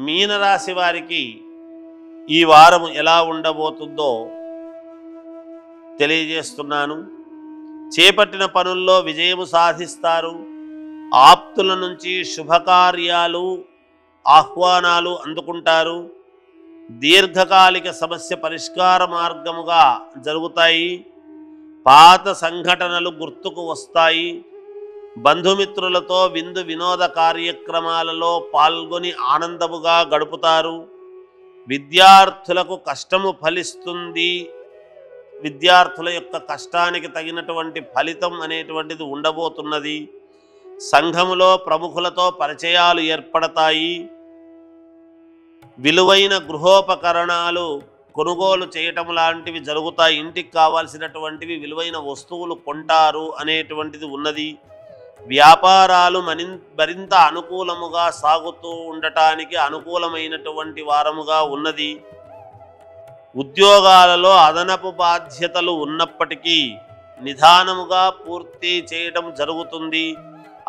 మీనరాశి వారికి ఈ వారం ఎలా ఉండబోతుందో తెలియజేస్తున్నాను. చేపట్టిన పనుల్లో విజయము సాధిస్తారు. ఆప్తుల నుంచి శుభకార్యాలు ఆహ్వానాలు అందుకుంటారు. దీర్ఘకాలిక సమస్య పరిష్కార మార్గముగా జరుగుతాయి. పాత సంఘటనలు గుర్తుకు వస్తాయి. బంధుమిత్రులతో విందు వినోద కార్యక్రమాలలో పాల్గొని ఆనందముగా గడుపుతారు. విద్యార్థులకు కష్టము ఫలిస్తుంది. విద్యార్థుల యొక్క కష్టానికి తగినటువంటి ఫలితం అనేటువంటిది ఉండబోతున్నది. సంఘములో ప్రముఖులతో పరిచయాలు ఏర్పడతాయి. విలువైన గృహోపకరణాలు కొనుగోలు చేయటం లాంటివి జరుగుతాయి. ఇంటికి కావాల్సినటువంటివి విలువైన వస్తువులు కొంటారు అనేటువంటిది ఉన్నది. వ్యాపారాలు మరింత అనుకూలముగా సాగుతూ ఉండటానికి అనుకూలమైనటువంటి వారముగా ఉన్నది. ఉద్యోగాలలో అదనపు బాధ్యతలు ఉన్నప్పటికీ నిదానముగా పూర్తి చేయడం జరుగుతుంది.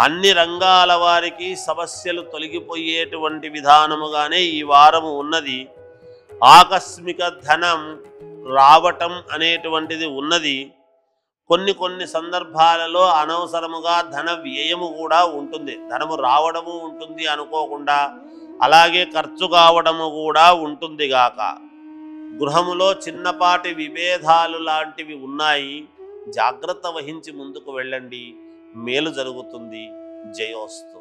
అన్ని రంగాల వారికి సమస్యలు తొలగిపోయేటువంటి విధానముగానే ఈ వారము ఉన్నది. ఆకస్మిక ధనం రావటం అనేటువంటిది ఉన్నది. కొన్ని సందర్భాలలో అనవసరముగా ధన వ్యయము కూడా ఉంటుంది. ధనము రావడము ఉంటుంది అనుకోకుండా, అలాగే ఖర్చు కావడము కూడా ఉంటుంది గాక. గృహములో చిన్నపాటి విభేదాలు లాంటివి ఉన్నాయి. జాగ్రత్త వహించి ముందుకు వెళ్ళండి. మేలు జరుగుతుంది. జయోస్తు.